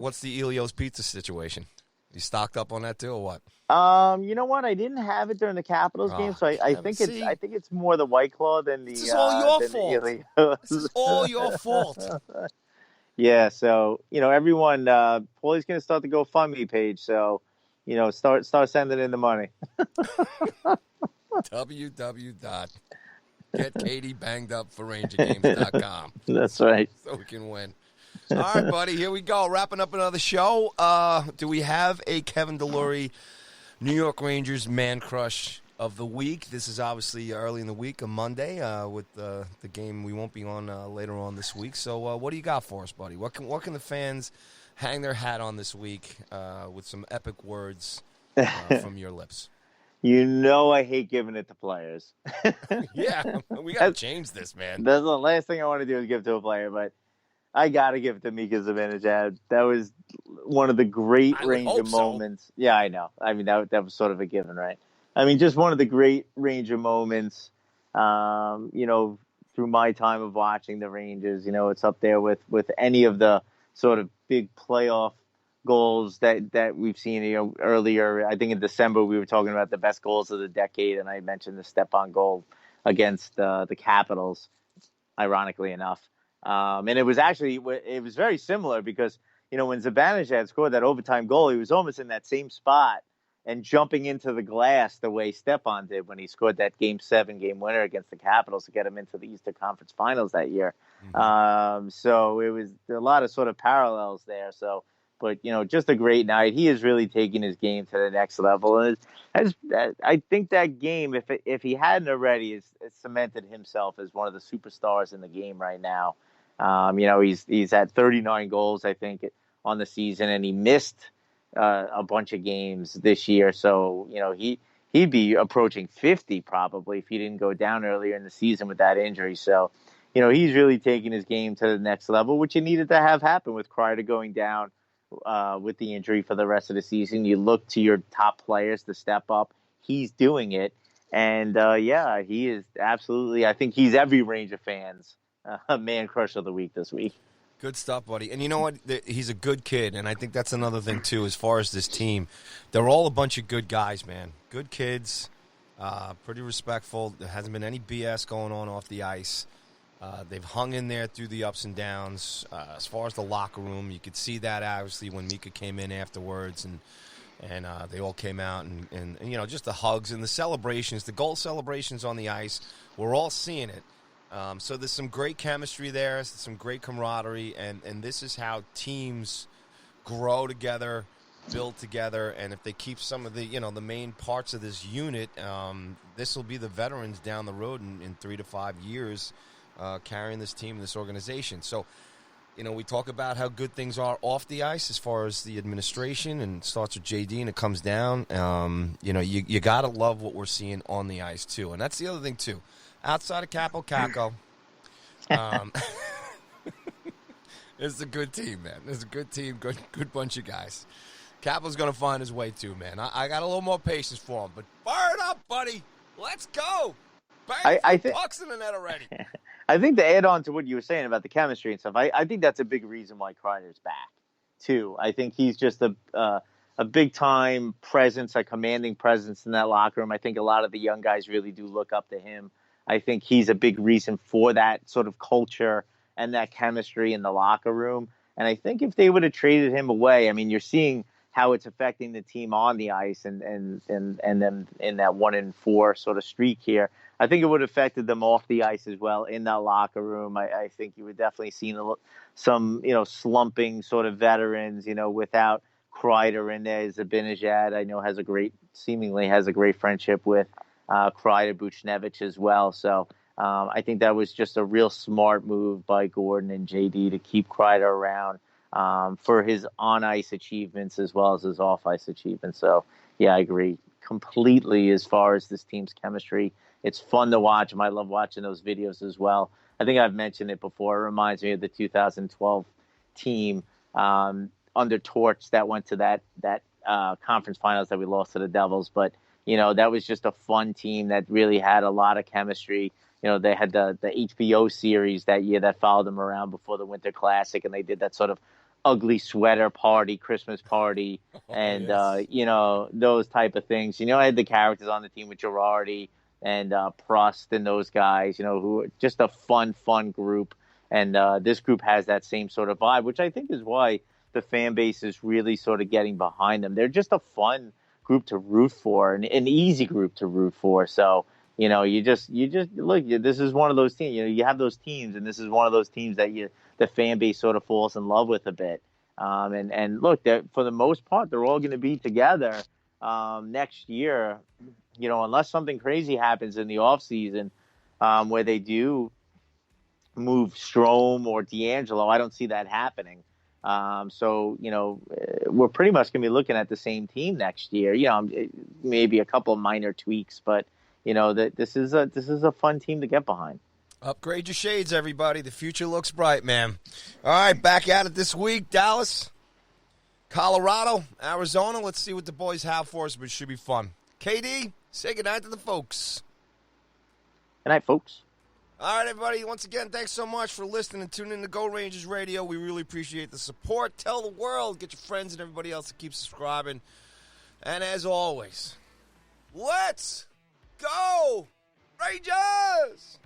what's the Elio's Pizza situation? You stocked up on that too, or what? You know what? I didn't have it during the Capitals game, Oh, so I Kevin, think see? it's more the White Claw This is all your than the fault. This is Ilios. all your fault. Yeah, so everyone, Paulie's gonna start the GoFundMe page, so start sending in the money. www.getkatiebangedupforrangergames.com That's right. so we can win. All right, buddy, here we go. Wrapping up another show. Do we have a Kevin DeLury New York Rangers man crush of the week? This is obviously early in the week, a Monday, with the game we won't be on later on this week. So what do you got for us, buddy? What can the fans hang their hat on this week with some epic words from your lips? I hate giving it to players. Yeah, we got to change this, man. That's the last thing I want to do is give it to a player, but I got to give it to Mika Zibanejad. That was one of the great Ranger moments. So. Yeah, I know. I mean, that was sort of a given, right? I mean, just one of the great Ranger moments, through my time of watching the Rangers. It's up there with any of the sort of big playoff goals that we've seen. Earlier, I think in December, we were talking about the best goals of the decade, and I mentioned the step-on goal against the Capitals, ironically enough. And it was very similar because, when Zibanejad scored that overtime goal, he was almost in that same spot and jumping into the glass the way Stepan did when he scored that Game 7 game winner against the Capitals to get him into the Eastern Conference Finals that year. Mm-hmm. So it was a lot of sort of parallels there. So, but, just a great night. He is really taking his game to the next level. And I think that game, if he hadn't already, has cemented himself as one of the superstars in the game right now. He's had 39 goals, I think, on the season, and he missed a bunch of games this year. So, he'd be approaching 50 probably if he didn't go down earlier in the season with that injury. So, he's really taking his game to the next level, which you needed to have happen with Kreider going down with the injury for the rest of the season. You look to your top players to step up. He's doing it. And, he is absolutely, I think he's every Ranger fan's man crush of the week this week. Good stuff, buddy. And you know what? He's a good kid, and I think that's another thing, too, as far as this team. They're all a bunch of good guys, man. Good kids, pretty respectful. There hasn't been any BS going on off the ice. They've hung in there through the ups and downs. As far as the locker room, you could see that, obviously, when Mika came in afterwards, and they all came out, and just the hugs and the celebrations, the goal celebrations on the ice. We're all seeing it. So there's some great chemistry there, some great camaraderie, and this is how teams grow together, build together, and if they keep some of the, the main parts of this unit, this will be the veterans down the road in 3 to 5 years carrying this team, this organization. So, we talk about how good things are off the ice as far as the administration, and it starts with JD and it comes down. You got to love what we're seeing on the ice, too. And that's the other thing, too. Outside of Capo, it's a good team, man. It's a good team, good bunch of guys. Capo's going to find his way, too, man. I got a little more patience for him, but fire it up, buddy. Let's go. Bang pucks in the net already. I think to add on to what you were saying about the chemistry and stuff, I think that's a big reason why Kreider's back, too. I think he's just a big-time presence, a commanding presence in that locker room. I think a lot of the young guys really do look up to him. I think he's a big reason for that sort of culture and that chemistry in the locker room. And I think if they would have traded him away, I mean, you're seeing how it's affecting the team on the ice and them in that 1-4 sort of streak here. I think it would have affected them off the ice as well in that locker room. I think you would definitely see some, slumping sort of veterans, without Kreider in there. Zibanejad, I know, seemingly has a great friendship with Kreider, Buchnevich as well. So I think that was just a real smart move by Gordon and JD to keep Kreider around for his on-ice achievements as well as his off-ice achievements. So, yeah, I agree completely as far as this team's chemistry. It's fun to watch, and I love watching those videos as well. I think I've mentioned it before. It reminds me of the 2012 team under Torch that went to that conference finals that we lost to the Devils. But, that was just a fun team that really had a lot of chemistry. They had the HBO series that year that followed them around before the Winter Classic, and they did that sort of ugly sweater party, Christmas party, Oh, and yes. those type of things. I had the characters on the team with Girardi and Prost and those guys. Who are just a fun group. And this group has that same sort of vibe, which I think is why the fan base is really sort of getting behind them. They're just a fun group to root for, an easy group to root for. So you just look. This is one of those teams. You have those teams, and this is one of those teams that the fan base sort of falls in love with a bit. And look, for the most part, they're all going to be together next year. Unless something crazy happens in the off season, where they do move Strom or D'Angelo. I don't see that happening. We're pretty much going to be looking at the same team next year. Maybe a couple of minor tweaks, but this is a fun team to get behind. Upgrade your shades, everybody. The future looks bright, man. All right, back at it this week. Dallas, Colorado, Arizona. Let's see what the boys have for us, but it should be fun. KD, say goodnight to the folks. Good night, folks. All right, everybody. Once again, thanks so much for listening and tuning in to Go Rangers Radio. We really appreciate the support. Tell the world. Get your friends and everybody else to keep subscribing. And as always, let's go Rangers!